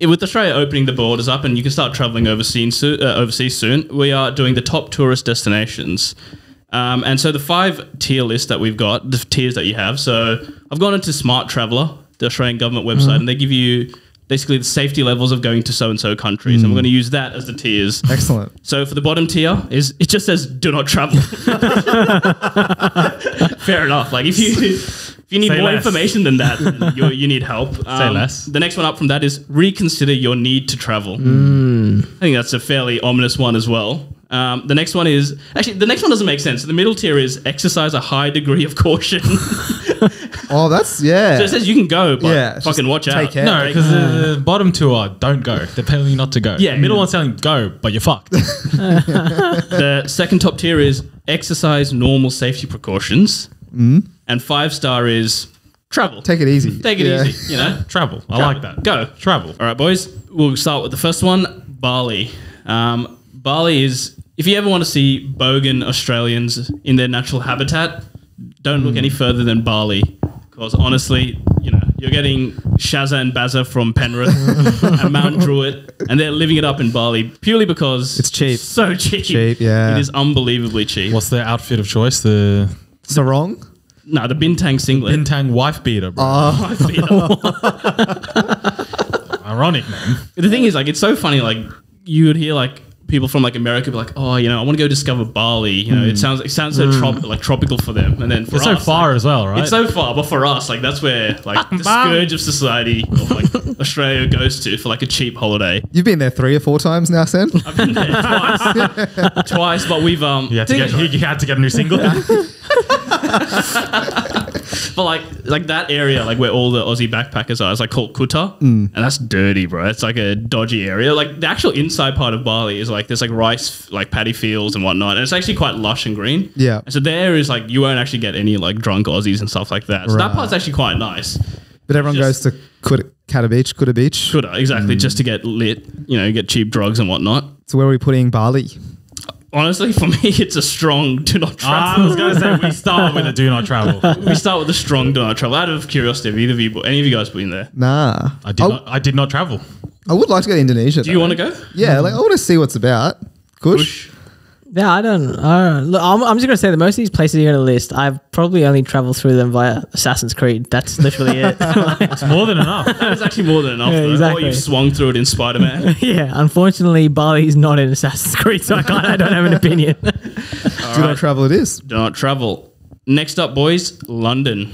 with Australia opening the borders up and you can start traveling overseas soon, we are doing the top tourist destinations. And so the 5 tier list that we've got, the tiers that you have. So I've gone into Smart Traveller, the Australian government website, and they give you basically the safety levels of going to so-and-so countries. And we're going to use that as the tiers. Excellent. So for the bottom tier, it just says do not travel. Fair enough. Like if you need Say more less. information than that, then you need help. Say less. The next one up from that is reconsider your need to travel. I think that's a fairly ominous one as well. The next one is... Actually, the next one doesn't make sense. The middle tier is exercise a high degree of caution. Oh, that's, yeah. So it says you can go, but Yeah, fucking watch take out. care. No, because the bottom 2 are don't go. They're telling you not to go. Yeah. Middle one's telling you go, but you're fucked. The second top tier is exercise normal safety precautions. And 5-star is travel. Take it easy. Take it Yeah. easy, you know? Travel. I like that. Go. Travel. All right, boys. We'll start with the first one, Bali. Bali is, if you ever want to see bogan Australians in their natural habitat, don't look any further than Bali. Because honestly, you know, you're getting Shazza and Bazza from Penrith and Mount Druitt, and they're living it up in Bali purely because It's cheap. So cheap. Cheap, yeah. It is unbelievably cheap. What's their outfit of choice? The Sarong? No, the Bintang singlet. Bintang wife beater, bro. Ironic name. The thing is, like, it's so funny. Like, you would hear like people from like America be like, "Oh, you know, I want to go discover Bali." You know, it sounds so tropical for them. And then for It's us, so far like, as well, right? it's so far, but for us, like that's where like the scourge of society, of, like Australia goes to for like a cheap holiday. You've been there 3 or 4 times now, Sen? I've been there twice, but we've you had to get a new single. but like that area, like where all the Aussie backpackers are, is like called Kuta, and that's dirty, bro. It's like a dodgy area. Like the actual inside part of Bali is like there's like rice, like paddy fields and whatnot, and it's actually quite lush and green. Yeah. And so there is like you won't actually get any like drunk Aussies and stuff like that. So that Right. part's actually quite nice. But everyone Just- goes to Kuta Beach. Kuta, exactly, just to get lit, you know, get cheap drugs and whatnot. So where are we putting Bali? Honestly, for me, it's a strong do not I travel. was going to say we start with a do not travel. We start with a strong do not travel. Out of curiosity, have any of you guys been there? Nah. I did not travel. I would like to go to Indonesia. Do you want to go? Yeah, like I want to see what's about. Kush? Yeah, I don't. Look, I'm just gonna say that most of these places you're gonna list, I've probably only traveled through them via Assassin's Creed. That's literally it. It's more than enough. That's actually more than enough. Yeah, though. exactly. Or you've swung through it in Spider-Man. Yeah, unfortunately, Bali is not in Assassin's Creed, so I don't have an opinion. Do not travel it is. Do not travel. Next up, boys, London.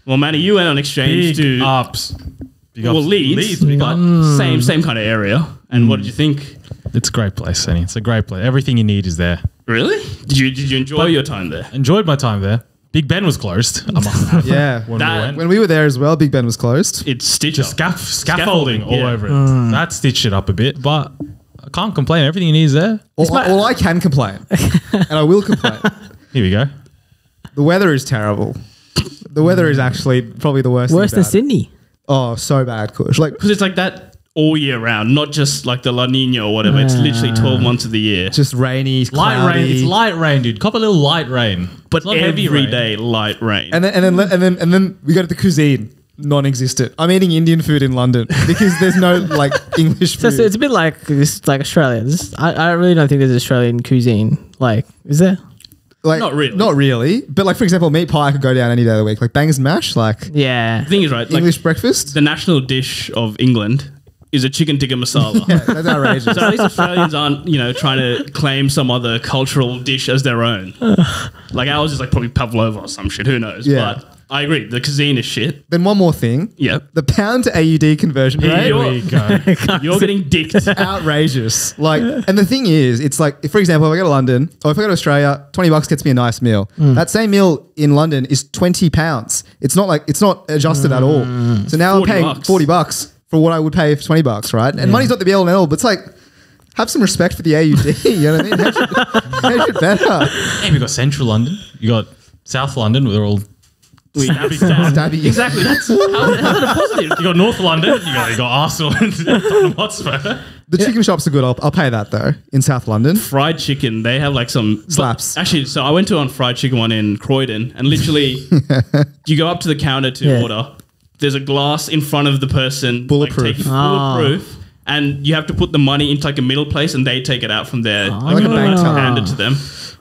Well, Manny, you went on exchange Big to ups. Big ups. Leeds, big but ups. same kind of area. And what did you think? It's a great place, Sonny. It's a great place. Everything you need is there. Really? Did you enjoy your time there? Enjoyed my time there. Big Ben was closed. I must have. Yeah. When That- we went. When we were there as well, Big Ben was closed. It's stitch Just up. scaffolding all yeah. over it. That stitched it up a bit, but I can't complain. Everything you need is there. All I can complain, and I will complain, Here we go. the weather is terrible. The weather is actually probably the worst. Worse thing than about it. Sydney. Oh, so bad, Kush. Like Because it's like that all year round, not just like the La Nina or whatever. It's literally 12 months of the year. just rainy, Light cloudy. rain. It's light rain, dude. Cop a little light rain. But It's not every heavy rain. day, light rain. And then we go to the cuisine, non-existent. I'm eating Indian food in London because there's no like English So food. it's a bit like this, like Australia. I really don't think there's Australian cuisine. Like, is there? Like, Not really. Not really. But like for example, meat pie I could go down any day of the week. Like bangers and mash, like Yeah. the thing is, right, like English breakfast. the national dish of England is a chicken tikka masala. Yeah, that's outrageous. So at least Australians aren't, you know, trying to claim some other cultural dish as their own. Like ours is like probably pavlova or some shit. Who knows? Yeah. But I agree. The cuisine is shit. Then one more thing. Yep. The pound to AUD conversion rate. Here we go. You're getting dicked. Outrageous. Like, and the thing is, it's like, if, for example, if I go to London or if I go to Australia, $20 gets me a nice meal. That same meal in London is £20. It's not adjusted at all. So now I'm paying $40. $40 for what I would pay for $20, right? And money's not the be all and end all, but it's like, have some respect for the AUD. You know what I mean? Hedge it better. Hey, we got Central London. You got South London. We're all stabby stars. Stabby. Exactly. That's how's it a positive? You got North London. You got Arsenal and Tottenham Hotspur. The chicken shops are good. I'll pay that though. In South London. Fried chicken, they have like some Slaps. Actually, so I went to a fried chicken one in Croydon, and literally you go up to the counter to Yeah. order there's a glass in front of the person, Bulletproof. Bulletproof, and you have to put the money into like a middle place, and they take it out from there. Like Like you a don't bank have to teller. hand it to them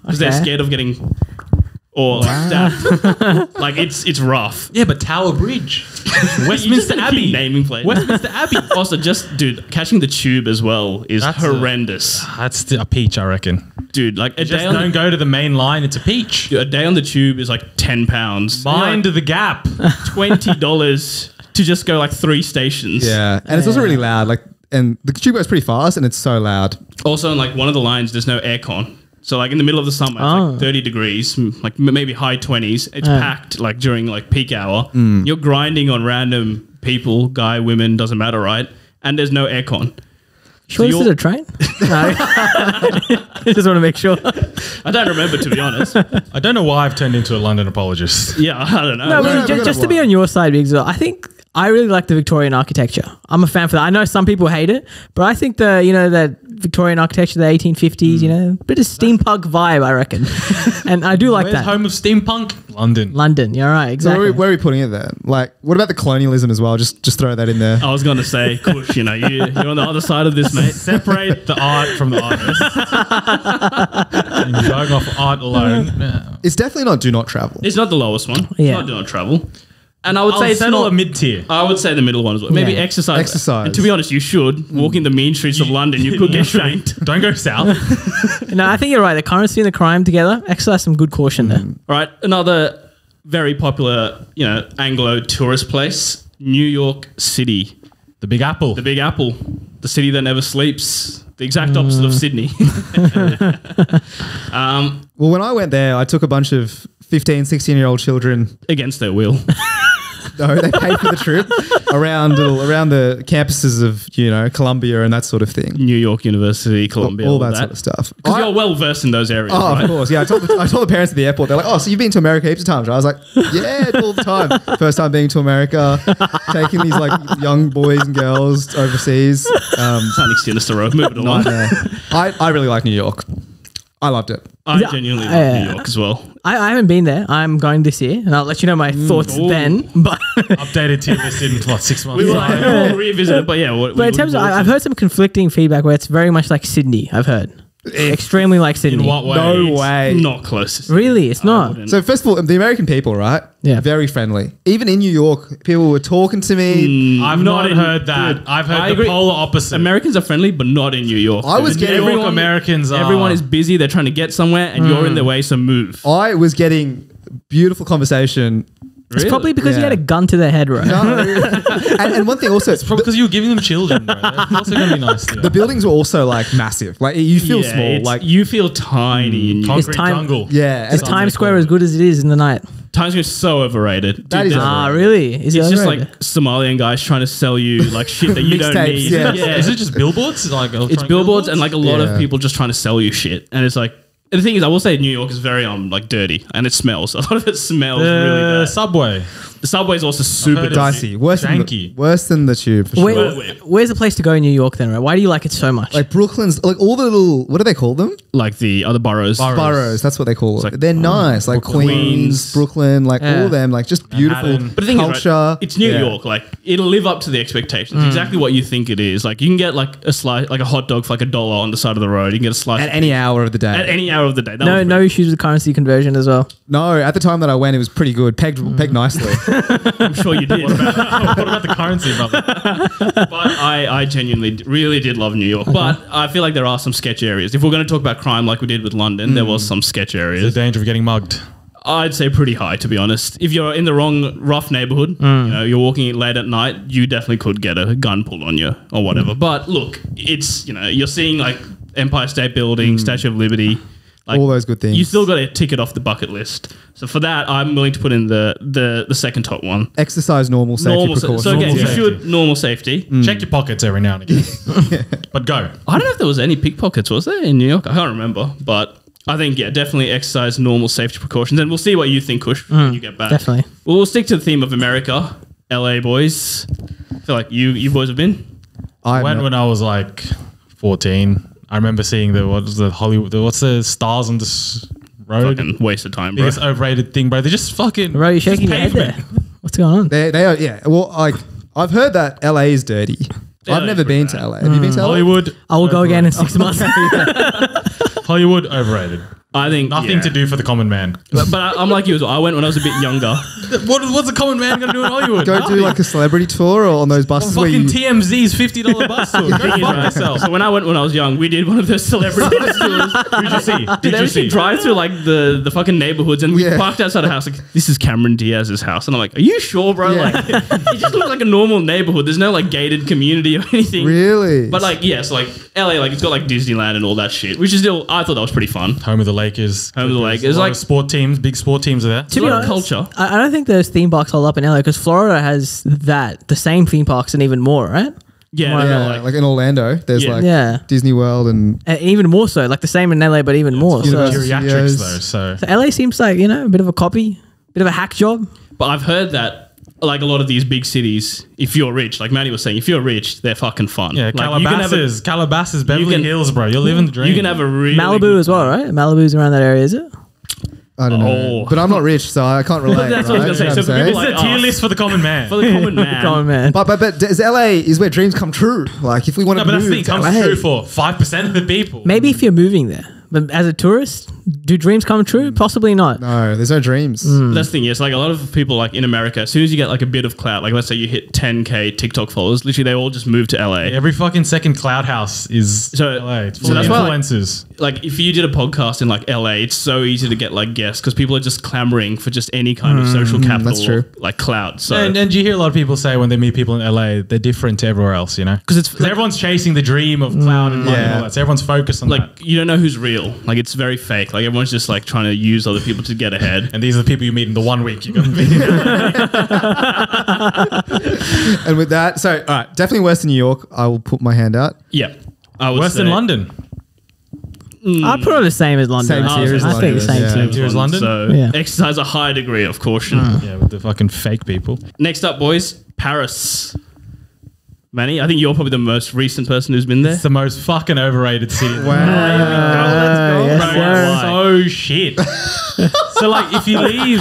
because they're Okay. scared of getting or stabbed. Like it's rough. Yeah, but Tower Bridge. Westminster Westminster Abbey Abbey. naming place. Westminster Abbey. Also, just dude, catching the tube as well is That's horrendous. That's a peach, I reckon. Dude, like a Just day, don't go to the main line. It's a peach. a day on the tube is like £10. Mind the gap. $20 to just go like 3 stations. Yeah, and it's also really loud. Like, and the tube goes pretty fast, and it's so loud. Also, in like one of the lines, there's no aircon. So like in the middle of the summer, it's like 30 degrees, like maybe high 20s. It's packed like during like peak hour. You're grinding on random people, guy, women, doesn't matter, right? And there's no aircon. Sure, this is you're- a train? No. Just want to make sure. I don't remember, to be honest. I don't know why I've turned into a London apologist. Yeah, I don't know. No, no, but we just, got just to be one. on your side, Biggs, I think I really like the Victorian architecture. I'm a fan for that. I know some people hate it, but I think that Victorian architecture, the 1850s, bit of steampunk vibe, I reckon. And I do like Where's that. home of steampunk? London. London, you're right, So exactly. where are we putting it then? Like, what about the colonialism as well? Just throw that in there. I was going to say, Kush, you're on the other side of this, mate. Separate the art from the artist. And going off art alone. No. It's definitely not do not travel. It's not the lowest one. It's Yeah. not do not travel. And I would I'll say it's settle not a mid-tier. I would say the middle one as well. Maybe Yeah. exercise. Exercise. And to be honest, you should. Walking the mean streets of London, you could get shanked. Don't go south. No, I think you're right. The currency and the crime together exercise some good caution there. All right, another very popular, Anglo tourist place, New York City. The Big Apple. The Big Apple. The city that never sleeps. The exact opposite of Sydney. Well, when I went there, I took a bunch of 15, 16-year-old children. Against their will. No, they paid for the trip around the campuses of, Columbia and that sort of thing. New York University, Columbia. All that sort of stuff. Because you're well versed in those areas, Oh, right? of course. Yeah, I told the parents at the airport, they're like, oh, so you've been to America heaps of times, right? I was like, yeah, all the time. First time being to America, taking these like young boys and girls overseas. Sounding sinister, road. Move it along. Nightmare. I really like New York. I loved it. I genuinely love New York as well. I haven't been there. I'm going this year, and I'll let you know my thoughts Ooh. then. But Updated tier list in 6 months. We will time. we'll revisit it, but yeah. but in terms of, I've heard some conflicting feedback where it's very much like Sydney. I've heard extremely like Sydney. In what way? No way. not close. Really, it's not. wouldn't. So first of all, the American people, right? Yeah. Very friendly. Even in New York, people were talking to me. I've Not not in- heard that. dude, I've heard I the agree. polar opposite. Americans are friendly, but not in New York. I was New getting York Americans are. Everyone is busy. They're trying to get somewhere, and you're in their way. So move. I was getting beautiful conversation. It's probably because you Yeah. had a gun to their head, right? and one thing also, Probably because you were giving them children, bro. That's also going to be nice. the buildings were also like massive. Like you feel Yeah, small. it's- Like you feel tiny. In New York. Concrete time- jungle. yeah, Is and Times Square as good as it is in the night? Times Square is so overrated. That Dude, is there's- Ah, really? Is it It's just overrated? like Somalian guys trying to sell you like shit that you don't Mixtapes, need. yeah. Is it just billboards? Like It's billboards and like a lot Yeah. of people just trying to sell you shit. And it's like, and the thing is, I will say New York is very like dirty and it smells. A lot of it smells really the bad. subway. The subway is also super heard it's dicey. dicey. Worse than the tube for sure. Where's the place to go in New York then, right? Why do you like it so much? Like Brooklyn's, like all the little, what do they call them? Like the other boroughs. Boroughs. That's what they call it. like, They're nice, like Queens. Queens, Brooklyn, like Yeah. all of them, like just beautiful Manhattan. But the thing is, culture. right, it's New Yeah. York. Like it'll live up to the expectations. Exactly what you think it is. Like you can get like a slice, like a hot dog for like $1 on the side of the road. You can get a slice At any hour of the day. at any hour of the day. That no, was no issues with currency conversion as well. No, at the time that I went, it was pretty good. Pegged nicely. I'm sure you did. What about the currency, brother? But I genuinely really did love New York. But I feel like there are some sketch areas. If we're going to talk about crime like we did with London, there was some sketch The areas. danger of getting mugged. I'd say pretty high, to be honest. If you're in the wrong rough neighborhood, you're walking late at night, you definitely could get a gun pulled on you or whatever. But look, it's, you're seeing like Empire State Building, Statue of Liberty. Like, All those good things. You still got to tick it off the bucket list. So for that, I'm willing to put in the second top one. Exercise normal safety precautions. So again, Normal you safety. should normal safety. Check your pockets every now and again. But go. I don't know if there was any pickpockets, was there in New York? I can't remember, but I think definitely exercise normal safety precautions, and we'll see what you think, Kush, when you get back. Definitely. Well, we'll stick to the theme of America, LA boys. I feel like you boys have been. I'm not- When I was like 14, I remember seeing what's the stars on this road? Fucking waste of time, bro. Biggest overrated thing, bro. They're just fucking. Bro, you're shaking your head pavement. there. What's going on? They are, yeah. Well, like I've heard that LA is dirty. I've never been to LA. Have you been to LA? Hollywood. I will go again in 6 months. Hollywood overrated. I think Nothing to do for the common man. But I'm like you as well. I went when I was a bit younger. What's a common man going to do in Hollywood? Go do like a celebrity tour or on those buses where Fucking you. TMZ's $50 bus tour. Go fuck yourself. So when I went when I was young, we did one of those celebrity bus tours. Who'd you see? Did you see? Drive through like the fucking neighborhoods, and we Yeah. parked outside a house. Like, this is Cameron Diaz's house, and I'm like, are you sure, bro? Yeah. Like, it just looks like a normal neighborhood. There's no like gated community or anything. Really? But like, yeah, so like LA, like it's got like Disneyland and all that shit, which is still I thought that was pretty fun. Home of the Lakers. Home of the Lakers. There's Like- sport teams, big sport teams are there. To be a lot of honest, culture. I don't think those theme parks hold up in LA because Florida has the same theme parks and even more, right? Yeah, Well, they're yeah, like in Orlando, there's Yeah. like Yeah. Disney World and And even more so, like the same in LA, but even more. So, University. Geriatrics Studios. though, so so LA seems like, a bit of a copy, bit of a hack job. But I've heard that like a lot of these big cities, if you're rich, like Manny was saying, if you're rich, they're fucking fun. yeah, like, you can have Calabasas, Beverly can- Hills, bro. You're living the dream. You can have a really Malibu good as well, right? Malibu's around that area, is it? I don't know. Oh. But I'm not rich, so I can't relate. That's what I was gonna right? say. You know So what I'm people saying? It's a tier us. list for the common man. for the common man. Come on, man. But is LA is where dreams come true. Like if we want No, to but that's move the thing. to Comes LA, true for 5% of the people. Maybe if you're moving there, but as a tourist, do dreams come true? Possibly not. no, there's no dreams. That's the thing. Yes, like a lot of people like in America, as soon as you get like a bit of clout, like let's say you hit 10K TikTok followers, literally they all just move to LA. Every fucking second cloud house is So- LA. It's so full that's of why, like- influencers. Like if you did a podcast in like LA, it's so easy to get like guests because people are just clamoring for just any kind of social capital, that's true. or, like clout. So And you hear a lot of people say when they meet people in LA, they're different to everywhere else, you know? because it's Because everyone's chasing the dream of cloud and money and yeah. all that. So everyone's focused on like that. you don't know who's real. Like it's very fake. Like everyone's just like trying to use other people to get ahead. And these are the people you meet in the 1 week you're going to meet. And with that, so all right, definitely Western New York. I will put my hand out. Yeah, I would Worse than say- London. I'd put it the same as London. Same I tier as think the London, same yeah. tier. Tier as London? So Yeah. exercise a high degree of caution. Yeah, with the fucking fake people. Next up, boys, Paris. Manny, I think you're probably the most recent person who's been there. It's the most fucking overrated city. Yes, Bro, sir. it's so shit. So like if you leave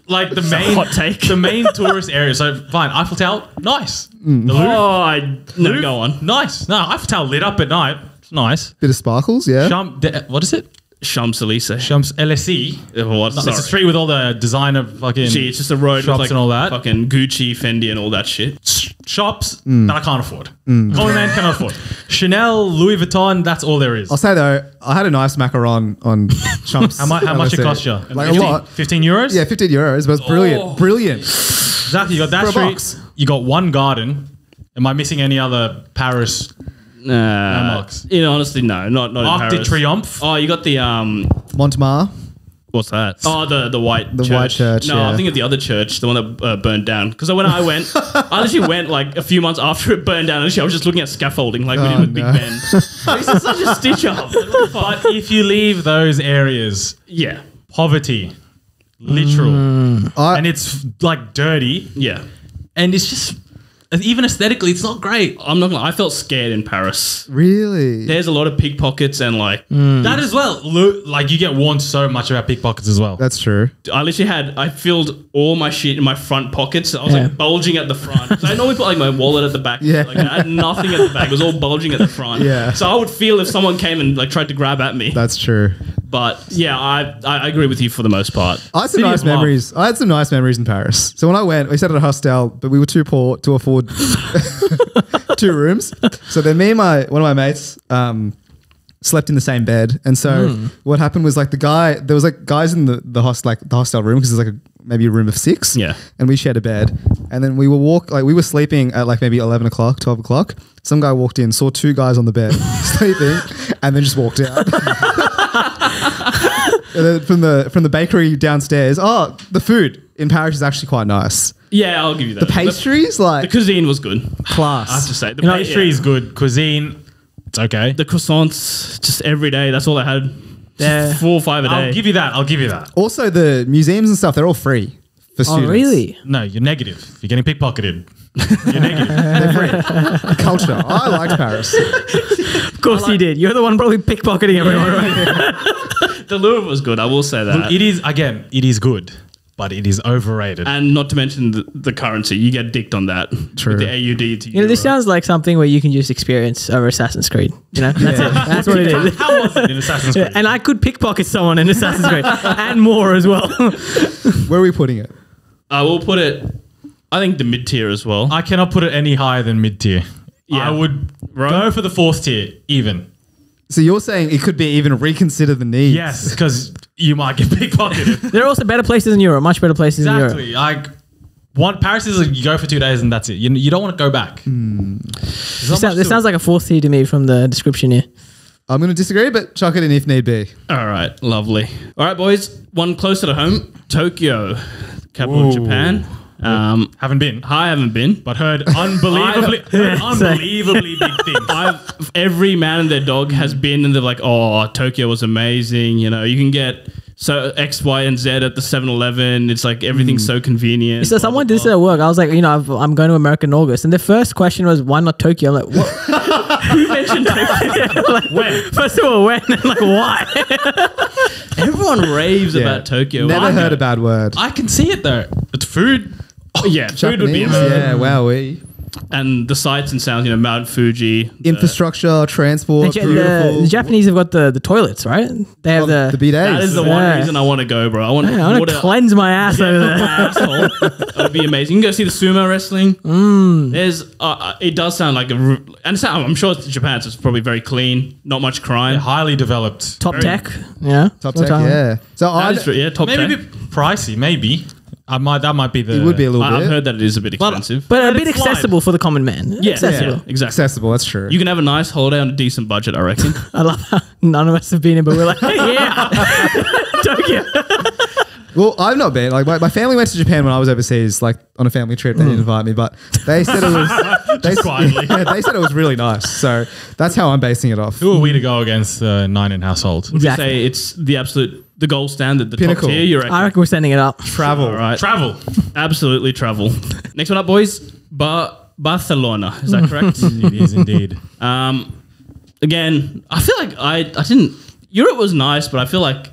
like the main hot take. the main tourist area, so fine, Eiffel Tower, nice. The Louvre, No, go on. nice. No, Eiffel Tower lit up at night. It's nice. Bit of sparkles, yeah. What is it? Champs-Elysees. Champs LSE. What? It's a street with all the designer fucking Gee, it's just a road shops with like and all that. fucking Gucci, Fendi, and all that shit. Shops that I can't afford. Common man cannot afford. Chanel, Louis Vuitton, that's all there is. I'll say though, I had a nice macaron on Chumps. How much it LSE. cost you? Like a lot. 15 euros? Yeah, 15 euros, but it's brilliant. Brilliant. Exactly. You got that For a street. box. You got one garden. Am I missing any other Paris? Landmarks. Honestly, no, not in Arc de Paris. Triomphe. Oh, you got the Montmartre. what's that? Oh, the white The church. white church, No, yeah. I think of the other church, the one that burned down. Because when I went, I literally went like a few months after it burned down. And I was just looking at scaffolding, like we did with no. Big Ben. This is such a stitch up. But if you leave those areas, Yeah, poverty, literal, and I, it's like dirty, yeah. and it's just even aesthetically, it's not great. I'm not gonna. I felt scared in Paris. really? There's a lot of pickpockets and like That as well. Like you get warned so much about pickpockets as well. That's true. I filled all my shit in my front pockets. I was Yeah. like bulging at the front. So I normally put like my wallet at the back. Yeah. Like, I had nothing at the back. It was all bulging at the front. Yeah. So I would feel if someone came and like tried to grab at me. That's true. But yeah, I agree with you for the most part. I had some City nice of love. memories. I had some nice memories in Paris. So when I went, we stayed at a hostel, but we were too poor to afford 2 rooms. So then me and one of my mates slept in the same bed. And so what happened was like there was like guys in the hostel room because there's like maybe a room of 6. Yeah. And we shared a bed. And then we were sleeping at like maybe 11 o'clock, 12 o'clock. Some guy walked in, saw 2 guys on the bed sleeping, and then just walked out. And then from the bakery downstairs, the food in Paris is actually quite nice. Yeah, I'll give you that. The pastries, The like cuisine was good. class. I have to say. The Pastry is good. Cuisine, it's okay. The croissants, just every day. That's all I had. Yeah. 4 or 5 a day. I'll give you that. Also, the museums and stuff, they're all free for Oh, students. really? No, you're negative. You're getting pickpocketed. You're negative. They're free. Culture. I liked Paris. Of course you did. You're the one probably pickpocketing everyone, right? The Louvre was good. I will say that. It is good. but it is overrated. And not to mention the currency. You get dicked on that. True. With the AUD to You know, this sounds like something where you can just experience over Assassin's Creed. You know, that's it. That's what it is. How was it in Assassin's Creed? And I could pickpocket someone in Assassin's Creed and more as well. Where are we putting it? I will put it, I think, the mid tier as well. I cannot put it any higher than mid tier. Yeah. I would Right. go for the 4th tier, even. So you're saying it could be even reconsider the needs? Yes, because you might get pickpocketed. There are also better places in Europe, much better places in Europe. Exactly. Like Paris is you go for 2 days and that's it. You don't want to go back. This sounds like a 4th tier to me from the description here. I'm going to disagree, but chuck it in if need be. All right, lovely. All right, boys. One closer to home, Tokyo, capital of Ooh. Japan. Haven't been, I haven't been. but heard unbelievably big things. Every man and their dog has been, and they're like, "Oh, Tokyo was amazing." You know, you can get X, Y, and Z at the 7-Eleven. It's like everything's so convenient. So someone did this at work. I was like, you know, I'm going to America in August, and the first question was, "Why not Tokyo?" I'm like, what? Who mentioned Tokyo? Like, When? First of all, when? And like, why? Everyone raves about Tokyo. Never I heard know. a bad word. I can see it though. It's food. Oh, yeah, food would be Japanese? amazing. Yeah, wowee. And the sights and sounds, you know, Mount Fuji. Infrastructure, transport, beautiful. The Japananies have got the toilets, right? They have the bidets. That is the one Yeah. reason I want to go, bro. I want I want to cleanse my ass over there. asshole. That'd be amazing. You can go see the sumo wrestling. There's, it does sound like I'm sure it's Japan, so it's probably very clean, not much crime. Highly developed. Top tech, yeah. Top tech, yeah. So That is true, yeah, top Maybe a tech. bit pricey. Maybe that might be the. it would be a little I've bit heard that it is a bit expensive. But a Let bit it slide. accessible for the common man. Yeah, Accessible. yeah, exactly. accessible. That's true. You can have a nice holiday on a decent budget, I reckon. I love how none of us have been in, but we're like, yeah, Tokyo. Well, I've not been. Like my family went to Japan when I was overseas, like on a family trip. They didn't invite me, but they said it was. quietly. They said it was really nice. So that's how I'm basing it off. Who are we to go against the 9 in household? Would you Exactly. say it's the gold standard, the Pinnacle. top tier? You reckon? I reckon we're sending it up. Travel. All right. Travel. Absolutely travel. Next one up, boys. Barcelona. Is that correct? It is indeed. Again, I feel like I didn't. Europe was nice, but I feel like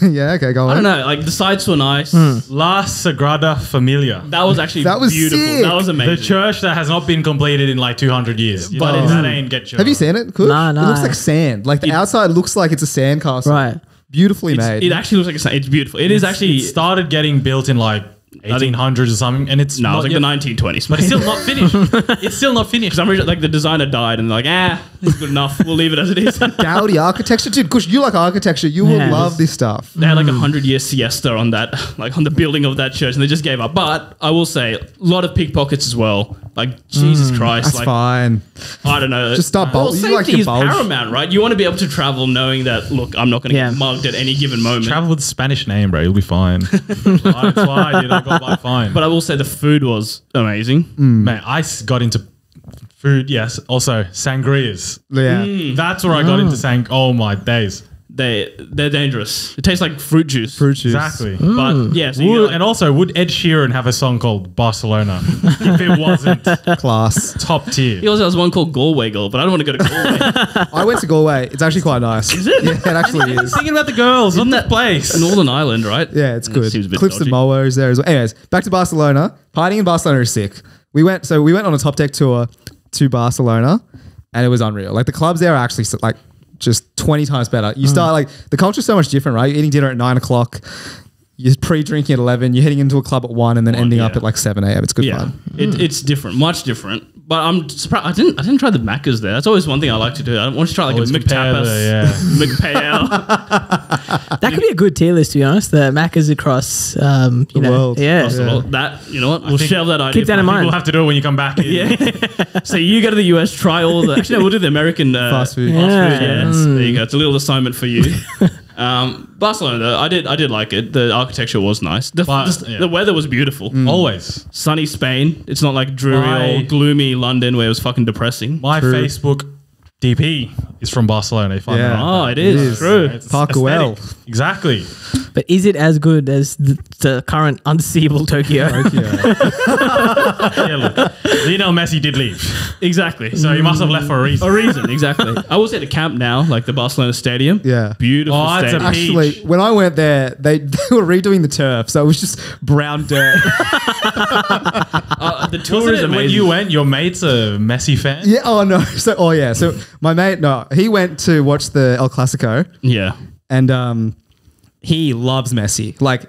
Yeah. Okay. Go on. I don't know. Like the sites were nice. La Sagrada Familia. That was actually That was beautiful. sick. That was amazing. The church that has not been completed in like 200 years. But That ain't get church. Have you seen it? Kush? Nah. It looks like sand. Like the outside looks like it's a sand castle. Right. Beautifully made. It actually looks like it's beautiful. It is actually. It started getting built in like 1800s or something, and it's No, it not was like yet- the 1920s. but it's still not finished. It's still not finished. For some reason, like the designer died, and they're like, it's good enough. We'll leave it as it is. Gaudi architecture, dude. Kush, you like architecture. You will Yeah. love this stuff. They had like 100-year siesta on that, like on the building of that church, and they just gave up. But I will say, a lot of pickpockets as well. Like Jesus Christ, That's like fine. I don't know. Just start Well, you like safety to is bulge. paramount, right? You want to be able to travel knowing that. Look, I'm not going to Yeah. get mugged at any given moment. Travel with a Spanish name, bro. You'll be fine. That's why, dude. I got by fine. But I will say the food was amazing. Man, got into food. Yes. Also, sangrias. Yeah. That's where I got into Oh my days. They're dangerous. It tastes like fruit juice. Fruit juice. Exactly. But yeah, so you get, like, And also, would Ed Sheeran have a song called Barcelona if it wasn't Class. top tier? he also has one called Galway Girl, but I don't want to go to Galway. I went to Galway. It's actually quite nice. Is it? Yeah, it actually is. Thinking about the girls, not that place. Northern Ireland, right? Yeah, it's good. Seems a bit Cliffs dodgy. and Moa is there as well. Anyways, back to Barcelona. Partying in Barcelona is sick. We went on a top deck tour to Barcelona, and it was unreal. Like the clubs there are actually like just 20 times better. You start like the culture's so much different, right? You're eating dinner at 9 o'clock. You're pre-drinking at 11. You're heading into a club at 1 and then ending up yeah. at like 7 a.m. It's good Yeah, fun. it's different, much different. But I'm surprised I didn't try the Macca's there. That's always one thing I like to do. I want to try like Always a compare McTapas, McPayal. That could be a good tier list, to be honest. The Maccas across, the world. Yeah. Well, that you know what? We'll shelve that idea. Keep that in for- mind. We'll have to do it when you come back. Yeah. So you go to the US, try all the. Actually, no, we'll do the American Fast food. Yeah. Yes, there you go. It's a little assignment for you. Barcelona, though, I did like it. The architecture was nice. The weather was beautiful. Always. Sunny Spain. It's not like dreary My- or gloomy London where it was fucking depressing. My Facebook DP is from Barcelona. If I Yeah. remember. Oh, it is. True. It's Park Güell. aesthetic. Exactly. But is it as good as the current unseeable Tokyo? Yeah, look, Lionel Messi did leave, Exactly. so he must have left for a reason. A reason, exactly. I was at the camp now, like the Barcelona stadium. Yeah. Beautiful Oh, it's a stadium. Actually, Beach. when I went there, they were redoing the turf, so it was just brown dirt. The tour Wasn't is it amazing. when you went, your mate's a Messi fan? Yeah. Oh no. So my mate, he went to watch the El Clasico, Yeah. and he loves Messi. Like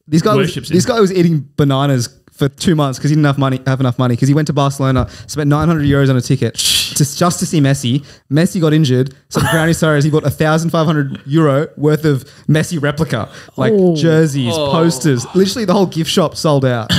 this guy Worships him. was eating bananas for 2 months because he didn't have enough money because he went to Barcelona, spent 900 euros on a ticket just to see Messi. Messi got injured, so the brownie sorry is he bought 1,500 euro worth of Messi replica, like jerseys, posters. Literally the whole gift shop sold out.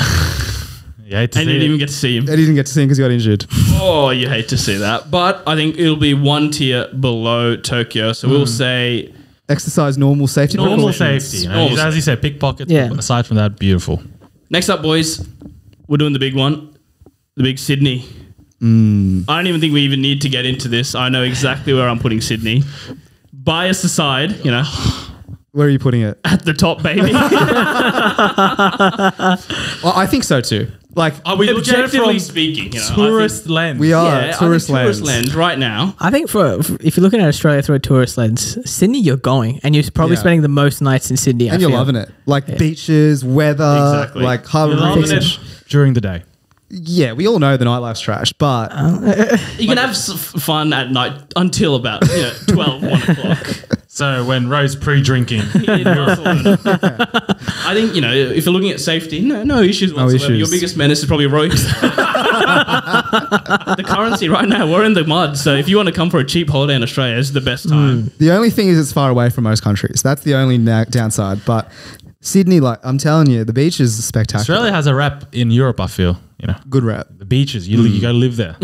You hate to And see you it. didn't even get to see him. They didn't get to see him because he got injured. Oh, you hate to see that. But I think it'll be one tier below Tokyo. So we'll say Exercise normal safety Normal precautions. safety. You know, Normal as you said, pickpockets. Yeah. But aside from that, beautiful. next up, boys, we're doing the big one, the big Sydney. I don't even think we even need to get into this. I know exactly where I'm putting Sydney. Bias aside, Where are you putting it? at the top, baby. Well, I think so too. Like Are we looking at it Objectively from speaking, tourist lens? we are I think tourist tourist lands. lens right now. I think if you're looking at Australia through a tourist lens, Sydney, you're going, and you're probably Yeah. spending the most nights in Sydney. And you're loving it. Like beaches, weather, Exactly. like harbour You're loving reefs. it during the day. Yeah, we all know the nightlife's trash, but You can have fun at night until about 12, 1 o'clock. So when Rose pre-drinking, In Barcelona. I think, if you're looking at safety, no issues whatsoever. issues. Your biggest menace is probably Royce. The currency right now, we're in the mud. So if you want to come for a cheap holiday in Australia, it's the best time. the only thing is it's far away from most countries. That's the only downside. But Sydney, like I'm telling you, the beach is spectacular. Australia has a rep in Europe. I feel Good rep. the beaches. You go live there.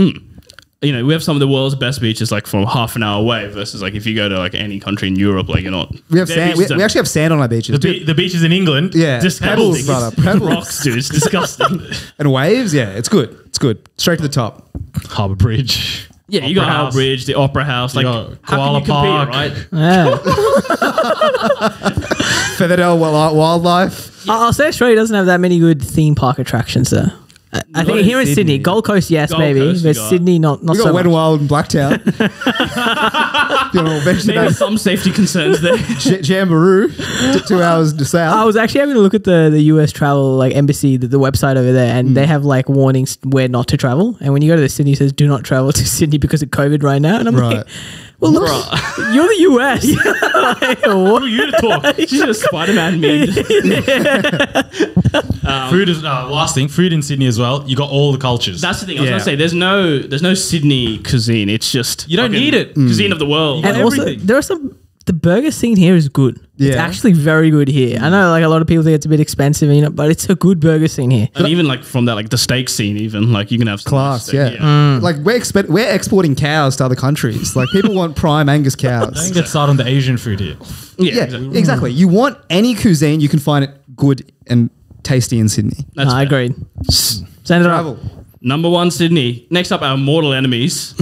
We have some of the world's best beaches like from half an hour away versus like if you go to like any country in Europe, like you're not. We have their sand. beaches We are actually have sand on our beaches. The beaches in England. Yeah, disgusting. pebbles, brother, pebbles. Rocks, dude. It's disgusting. And waves. Yeah, it's good. It's good. Straight to the top. Harbour Bridge. Yeah, you got Opera Harbour House. Bridge, the Opera House. Like, got how Koala can you Park. compete, right? Yeah. Featherdale Wildlife. I'll say Australia doesn't have that many good theme park attractions though. I think in here in Sydney, Sydney. Gold Coast, yes, Gold maybe, Coast, but you got- Sydney, not We got so Wet and much. Wild in Blacktown. We'll mention Maybe that. some safety concerns there. Jamboree, 2 hours to south. I was actually having a look at the US travel like embassy, the website over there, and they have like warnings where not to travel. And when you go to the Sydney, it says do not travel to Sydney because of COVID right now. And I'm Right. like, well, look, you're the US. Like, what? Who are you to talk? You should have Spider-Man meme. Food is last thing. Food in Sydney as well. You got all the cultures. That's the thing. I was Yeah. gonna say there's no Sydney cuisine. It's just You don't fucking need it. Cuisine of the world. And also, everything. there are the burger scene here is good. It's Yeah. actually very good here. I know like a lot of people think it's a bit expensive, but it's a good burger scene here. And even like from that, like the steak scene, even like you can have some Class, steak, yeah. Like we're exporting cows to other countries. Like people want prime Angus Don't cows. get started on the Asian food here. Yeah, Yeah, exactly. You want any cuisine, you can find it good and tasty in Sydney. That's I fair. agreed. Send it up. Travel. Number one, Sydney. Next up, our mortal enemies,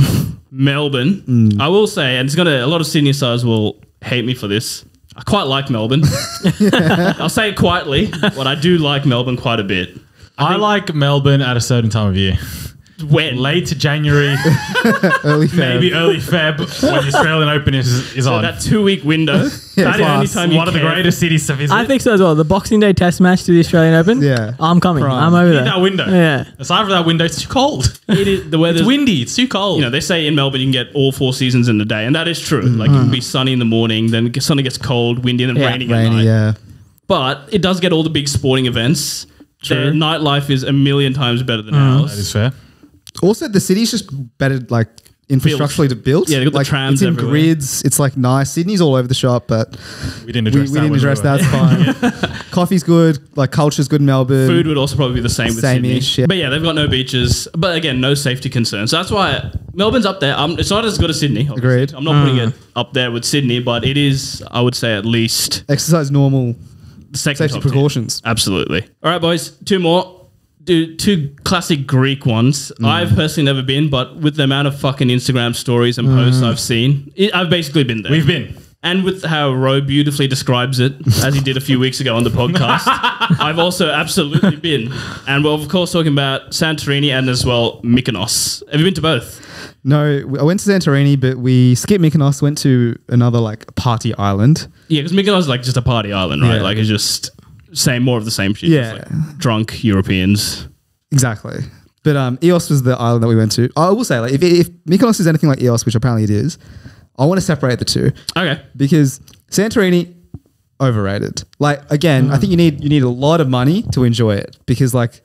Melbourne. I will say, and a lot of Sydney stars will hate me for this. I quite like Melbourne. I'll say it quietly, but I do like Melbourne quite a bit. I like Melbourne at a certain time of year. When? Late January, Early Feb. maybe early Feb, when the Australian Open is So on. that 2-week window. That's the only class. time you One of the care. greatest cities to visit. I think so as well. The Boxing Day Test match to the Australian Open. Yeah. I'm coming. Prime. I'm over in there. that window. Yeah. Aside from that window, it's too cold. It is, the weather's It's windy. It's too cold. They say in Melbourne you can get all 4 seasons in a day, and that is true. Like it can be sunny in the morning, then it suddenly gets cold, windy, and then Yeah. raining at Rainy, night. yeah. But it does get all the big sporting events. Their True. nightlife is a million times better than that ours. is fair. Also, the city's just better, like infrastructurally to build. Yeah, they got the like, trams It's in everywhere. grids. It's like nice. Sydney's all over the shop, but We didn't we address that. didn't when address we were- that. It's fine. Coffee's good. Like culture's good in Melbourne. Food would also probably be the same with Sydney. Same-ish, yeah. But yeah, they've got no beaches. But again, no safety concerns. So that's why Melbourne's up there. It's not as good as Sydney. Obviously. Agreed. I'm not putting it up there with Sydney, but it is, I would say, at least Exercise normal the second safety top tier. precautions. Absolutely. All right, boys. 2 more. do two classic Greek ones. I've personally never been, but with the amount of fucking Instagram stories and posts I've seen, I've basically been there. We've been. And with how Ro beautifully describes it, as he did a few weeks ago on the podcast, I've also absolutely been. And we're, of course, talking about Santorini and as well Mykonos. Have you been to both? No, I went to Santorini, but we skipped Mykonos, went to another like party island. Yeah, because Mykonos is like just a party island, right? Yeah. Like it's just more of the same shit. Yeah. Just, like, drunk Europeans. Exactly. But Eos was the island that we went to. I will say, like, if Mykonos is anything like Eos, which apparently it is, I want to separate the two. Okay. Because Santorini, overrated. Like, again, I think you need a lot of money to enjoy it. Because, like,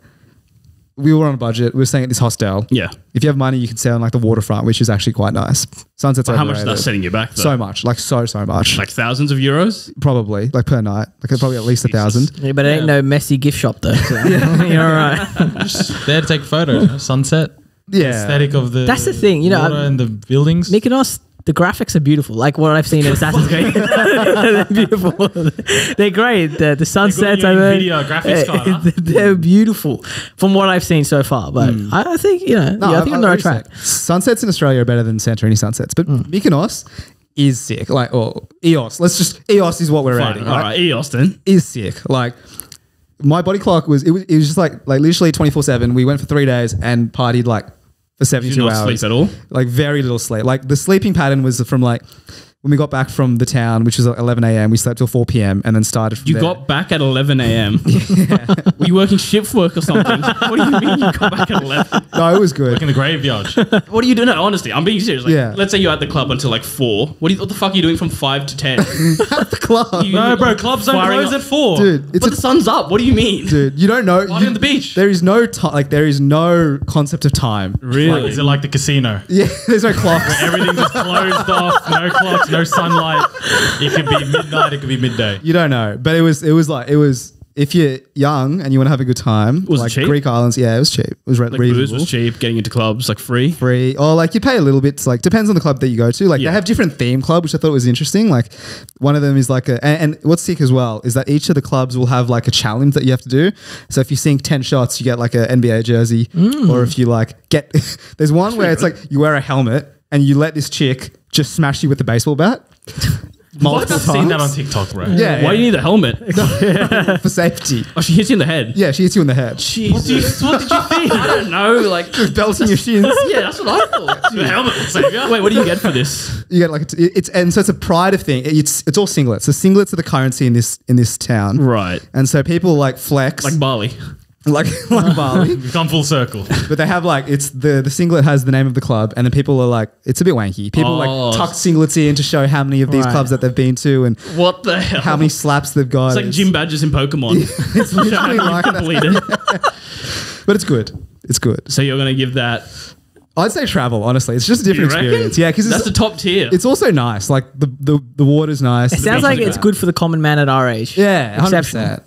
we were on a budget. We were staying at this hostel. Yeah. If you have money, you can stay on, like, the waterfront, which is actually quite nice. Sunset's How much overrated. is that setting you back, though? So much. Like, so much. Like thousands of euros? Probably. Like, per night. Like, probably at least 1,000. Yeah, but it ain't no messy gift shop though. So you're all right. Just there to take photos. You know? Sunset. Yeah. Aesthetic of the That's the thing, you know, water and the buildings. Mykonos, the graphics are beautiful. Like what I've seen in Assassin's Creed. They're beautiful. They're great. The sunsets They're over good in your NVIDIA graphics card, huh? They're beautiful from what I've seen so far. But I think, you know, I think I'm on the right track. Sunsets in Australia are better than Santorini sunsets. But Mykonos is sick. Like, or Eos. Eos is what we're Fine. rating, All right? right. Eos then. Is sick. Like, my body clock was just like literally 24/7. We went for 3 days and partied like for Did 72 you not hours. sleep at all? Like very little sleep. Like the sleeping pattern was from like when we got back from the town, which was 11 a.m. We slept till 4 p.m. and then started from You there. got back at 11 a.m. Were you working shift work or something? What do you mean you got back at 11? No, it was good. in the graveyard. What are you doing? No, honestly, I'm being serious. Like, Yeah. Let's say you're at the club until like 4. What the fuck are you doing from 5 to 10? the club. No, bro, clubs don't Firing close up- at 4. Dude, it's But the sun's up. What do you mean? dude, you don't know. Party on the beach. There is no time. Like there is no concept of time. Like, is it like the casino? Yeah, there's no clocks. Everything just closed off, no clocks, no sunlight. It could be midnight, it could be midday. You don't know, but it was if you're young and you want to have a good time, Was it like cheap? Greek islands, yeah, it was cheap. It was Like reasonable. booze was cheap, getting into clubs like free. Free, or like you pay a little bit. Like depends on the club that you go to. Like Yeah. they have different theme club, which I thought was interesting. Like one of them is like and what's sick as well is that each of the clubs will have like a challenge that you have to do. So if you sink 10 shots, you get like a NBA jersey, or if you like get there's one where it's like you wear a helmet and you let this chick just smash you with the baseball bat. Multiple I've seen that on times. TikTok, bro. Yeah, Why do you need a helmet? for safety. Oh, she hits you in the head. Yeah, she hits you in the head. Jesus. What did you think? I don't know. Like, Belting your shins. yeah, that's what I thought. The helmet will save you. Wait, what do you get for this? You get like it's and so it's a pride of thing. It's all singlets. So singlets are the currency in this town, Right. and so people like flex Like Bali. like Bali, We've come full circle. but they have like it's the singlet has the name of the club, and then people are like it's a bit wanky. People Oh. like tuck singlets in to show how many of these Right. clubs that they've been to and What the hell? how many slaps they've got. It's like gym badges in Pokemon. It's literally like that. Completed. But it's good. It's good. So you're going to give that. I'd say travel. Honestly, it's just a You different reckon? experience. Yeah, because That's the top tier. it's also nice. Like the water's nice. It sounds like it's good for the common man at our age. Yeah, 100%. Exceptional.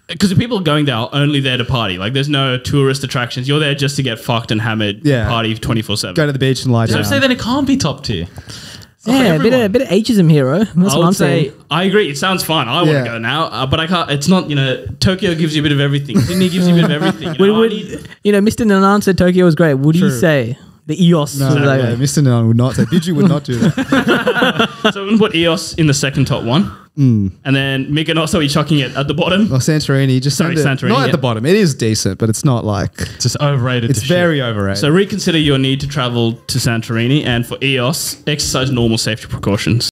Because the people going there are only there to party. Like, there's no tourist attractions. You're there just to get fucked and hammered. Yeah. Party 24/7. Go to the beach and lie So down. say then it can't be top tier. Yeah, a bit of ageism here, bro. That's I what would I'm say saying. I agree. It sounds fun. I want Yeah. to go now, but I can't. It's not. Tokyo gives you a bit of everything. Sydney gives you a bit of everything. Would, Mr. Nanan said Tokyo was great. Would you True. say the EOS? No, was like, yeah, Mr. Nan would not say. Biju would not do that. So we're gonna put EOS in the second top one, and then Mykonos. Are we chucking it at the bottom? Or Santorini, just Sorry, send it- Santorini, Not at yeah. the bottom. It is decent, but it's not like It's just overrated. it's to very overrated. So reconsider your need to travel to Santorini, and for EOS, exercise normal safety precautions.